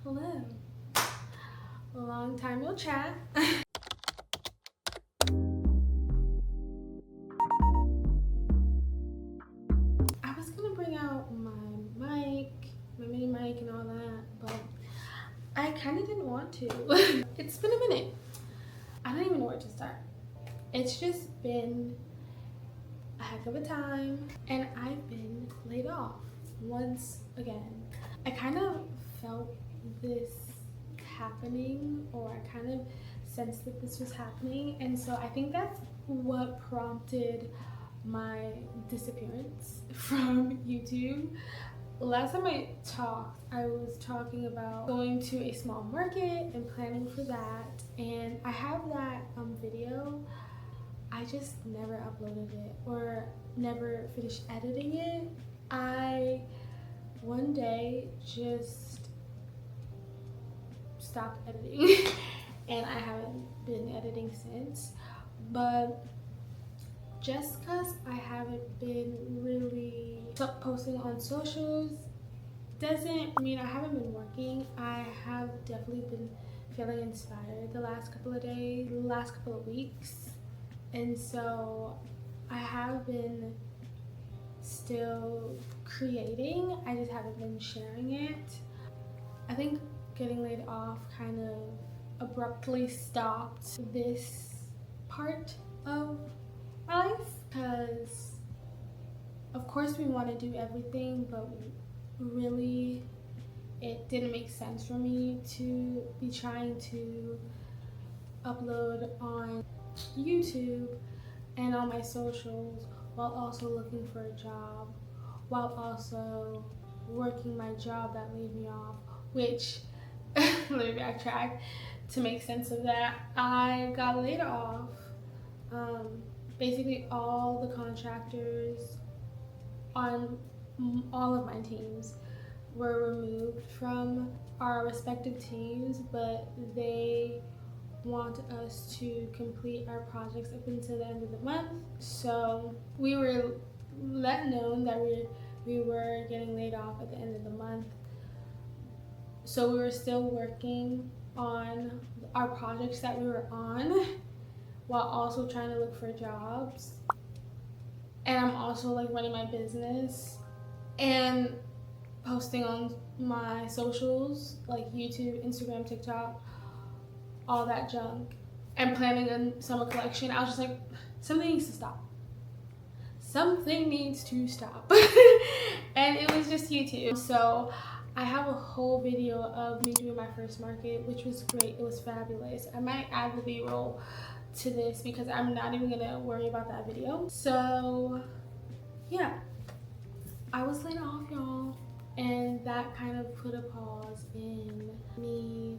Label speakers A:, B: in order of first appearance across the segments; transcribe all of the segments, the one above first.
A: Hello. Long time no chat. I was gonna bring out my mini mic and all that, but I kind of didn't want to. It's been a minute. I don't even know where to start. It's just been a heck of a time, and I've been laid off once again. I kind of felt this happening, or I kind of sensed that this was happening, and so I think that's what prompted my disappearance from YouTube. Last time I talked, I was talking about going to a small market and planning for that, and I have that video. I just never uploaded it or never finished editing it. I one day just stopped editing and I haven't been editing since. But just because I haven't been really posting on socials doesn't mean I haven't been working. I have definitely been feeling inspired the last couple of days, the last couple of weeks. And so I have been still creating, I just haven't been sharing it. I think getting laid off kind of abruptly stopped this part of my life, because of course we want to do everything, but really it didn't make sense for me to be trying to upload on YouTube and on my socials while also looking for a job, while also working my job that laid me off, which let me backtrack to make sense of that. I got laid off. Basically all the contractors on all of my teams were removed from our respective teams, but they want us to complete our projects up until the end of the month. So we were let known that we were getting laid off at the end of the month. So we were still working on our projects that we were on while also trying to look for jobs. And I'm also like running my business and posting on my socials like YouTube, Instagram, TikTok, all that junk, and planning a summer collection. I was just like, something needs to stop. Something needs to stop. And it was just YouTube. So I have a whole video of me doing my first market, which was great. It was fabulous. I might add the B-roll to this because I'm not even gonna worry about that video. So yeah, I was laid off, y'all, and that kind of put a pause in me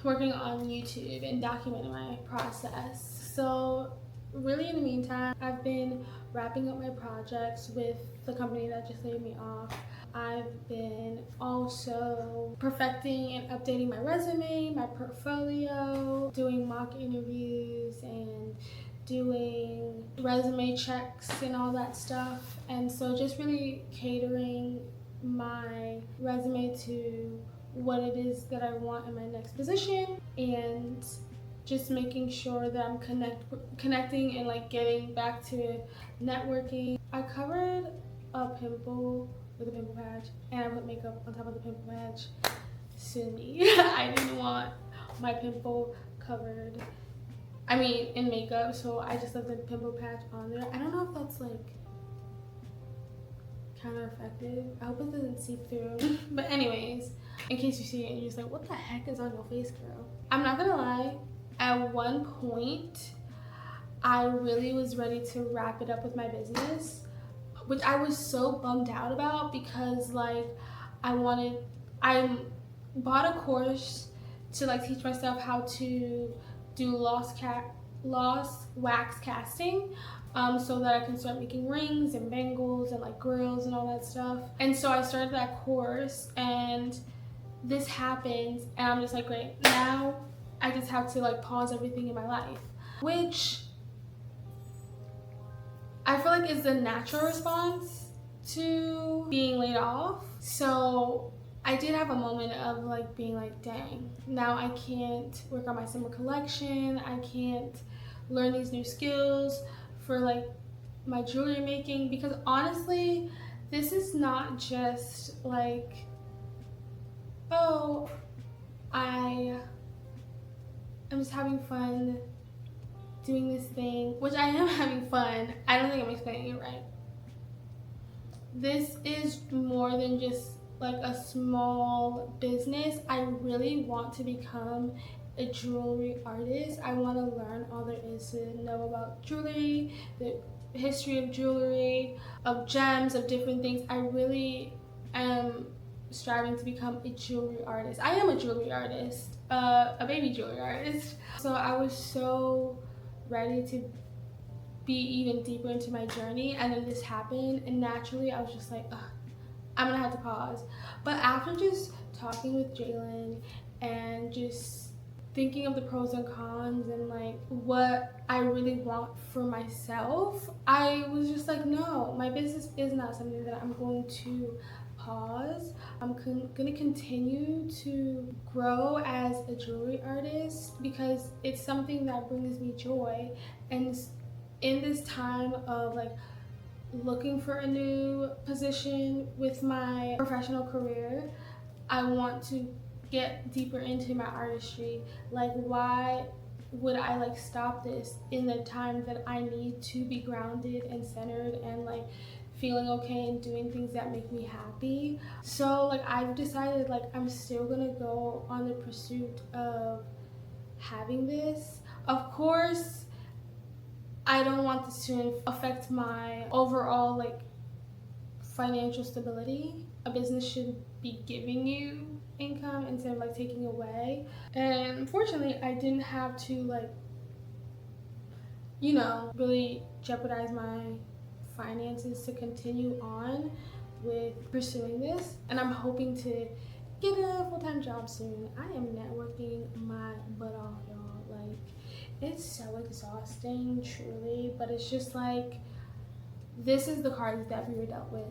A: working on YouTube and documenting my process. So really in the meantime, I've been wrapping up my projects with the company that just laid me off. I've been also perfecting and updating my resume, my portfolio, doing mock interviews and doing resume checks and all that stuff. And so just really catering my resume to what it is that I want in my next position, and just making sure that I'm connecting and like getting back to networking. I covered a pimple with a pimple patch, and I put makeup on top of the pimple patch. Sue me. I didn't want my pimple covered, in makeup, so I just left the pimple patch on there. I don't know if that's like kind of effective. I hope it doesn't seep through. But anyways, in case you see it and you're just like, what the heck is on your face, girl? I'm not gonna lie, at one point I really was ready to wrap it up with my business, which I was so bummed out about, because like I bought a course to like teach myself how to do lost wax casting, so that I can start making rings and bangles and like grills and all that stuff. And so I started that course, and this happens, and I'm just like, great, now I just have to like pause everything in my life, which I feel like is the natural response to being laid off. So I did have a moment of like being like, dang, now I can't work on my summer collection. I can't learn these new skills for like my jewelry making, because honestly, this is not just like, oh, I'm just having fun doing this thing, which I am having fun. I don't think I'm explaining it right. This is more than just like a small business. I really want to become a jewelry artist. I want to learn all there is to know about jewelry, the history of jewelry, of gems, of different things. I really am striving to become a jewelry artist. I am a jewelry artist, a baby jewelry artist. So I was so ready to be even deeper into my journey, and then this happened, and naturally I was just like, ugh, I'm gonna have to pause. But after just talking with Jalen and just thinking of the pros and cons and like what I really want for myself, I was just like, no, my business is not something that I'm going to pause. I'm gonna continue to grow as a jewelry artist because it's something that brings me joy. And in this time of like looking for a new position with my professional career, I want to get deeper into my artistry. Like, why would I like stop this in the time that I need to be grounded and centered and like feeling okay and doing things that make me happy? So like I've decided like I'm still gonna go on the pursuit of having this. Of course, I don't want this to affect my overall like financial stability. A business should be giving you income instead of like taking away. And unfortunately, I didn't have to like, really jeopardize my finances to continue on with pursuing this. And I'm hoping to get a full-time job soon. I am networking my butt off, y'all. Like, it's so exhausting, truly, but it's just like, this is the cards that we were dealt with.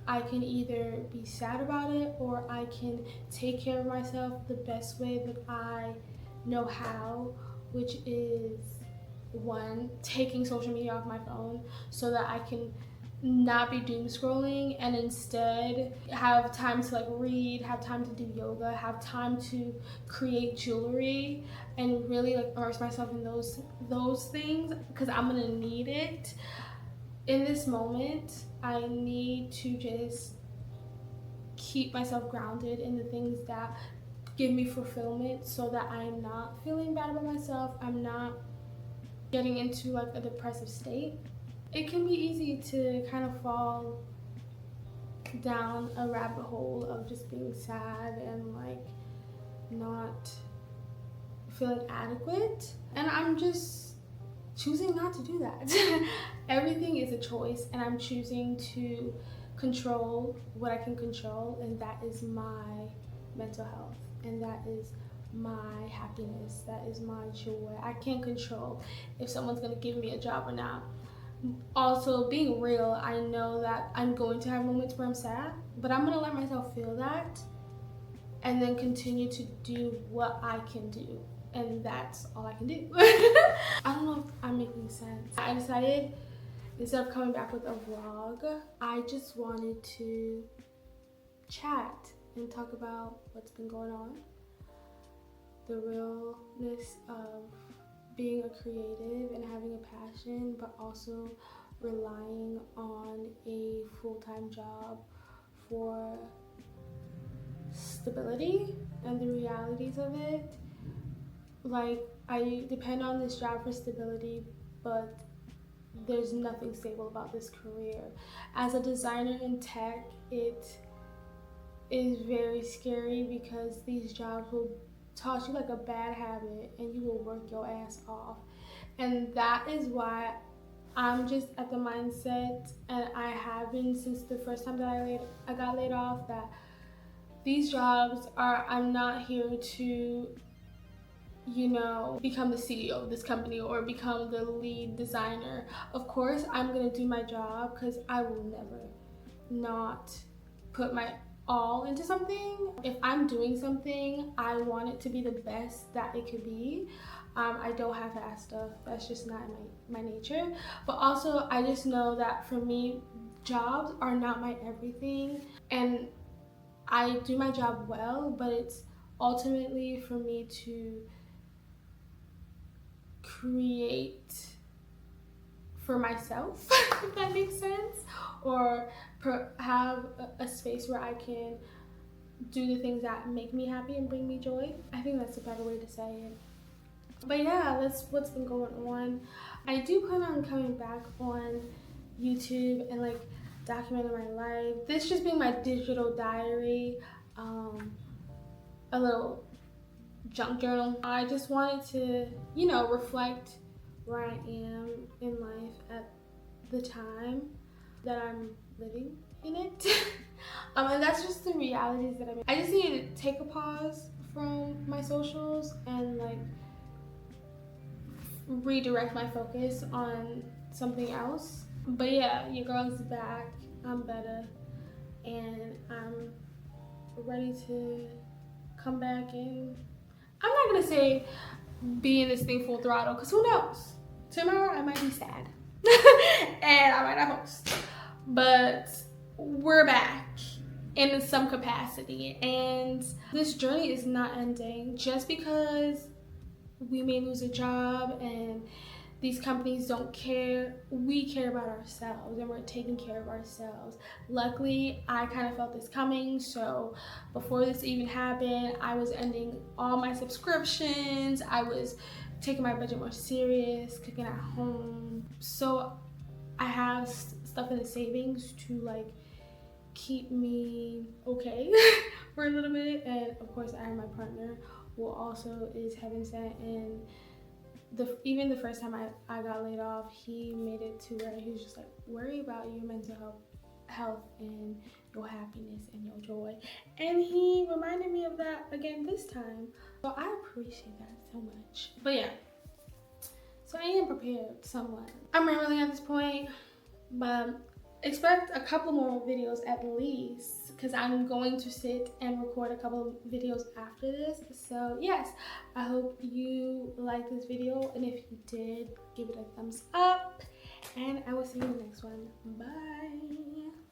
A: I can either be sad about it or I can take care of myself the best way that I know how, which is one, taking social media off my phone so that I can not be doom scrolling and instead have time to like read, have time to do yoga, have time to create jewelry and really like immerse myself in those things, because I'm gonna need it in this moment. I need to just keep myself grounded in the things that give me fulfillment so that I'm not feeling bad about myself. I'm not getting into like a depressive state. It can be easy to kind of fall down a rabbit hole of just being sad and like not feeling adequate. And I'm just choosing not to do that. Everything is a choice, and I'm choosing to control what I can control, and that is my mental health, and that is my happiness, that is my joy. I can't control if someone's gonna give me a job or not. Also, being real, I know that I'm going to have moments where I'm sad, but I'm gonna let myself feel that and then continue to do what I can do. And that's all I can do. I don't know if I'm making sense. I decided, instead of coming back with a vlog, I just wanted to chat and talk about what's been going on, the realness of being a creative and having a passion, but also relying on a full-time job for stability and the realities of it. Like, I depend on this job for stability, but there's nothing stable about this career. As a designer in tech, it is very scary because these jobs will toss you like a bad habit and you will work your ass off. And that is why I'm just at the mindset, and I have been since the first time that I got laid off, that these jobs are, I'm not here to become the CEO of this company or become the lead designer. Of course, I'm gonna do my job because I will never not put my all into something. If I'm doing something, I want it to be the best that it could be. I don't half-ass stuff. That's just not my nature. But also, I just know that for me, jobs are not my everything. And I do my job well, but it's ultimately for me to create for myself, if that makes sense, or have a space where I can do the things that make me happy and bring me joy. I think that's a better way to say it. But yeah, that's what's been going on. I do plan on coming back on YouTube and like documenting my life. This just being my digital diary, a little junk journal. I just wanted to, reflect where I am in life at the time that I'm living in it. And that's just the realities that I'm in. I just needed to take a pause from my socials and like redirect my focus on something else. But yeah, your girl's back. I'm better, and I'm ready to come back, and I'm not gonna say be in this thing full throttle, because who knows, tomorrow I might be sad and I might not post, but we're back in some capacity, and this journey is not ending. Just because we may lose a job and these companies don't care, we care about ourselves and we're taking care of ourselves. Luckily, I kind of felt this coming, so before this even happened, I was ending all my subscriptions, I was taking my budget more serious, cooking at home. So I have stuff in the savings to like keep me okay for a little bit, and of course I have my partner who also is heaven sent, and even the first time I got laid off, he made it to where he was just like, worry about your mental health and your happiness and your joy, and he reminded me of that again this time, so I appreciate that so much. But yeah, so I am prepared somewhat. I'm rambling at this point, but expect a couple more videos at least, because I'm going to sit and record a couple of videos after this. So yes, I hope you liked this video, and if you did, give it a thumbs up, and I will see you in the next one. Bye.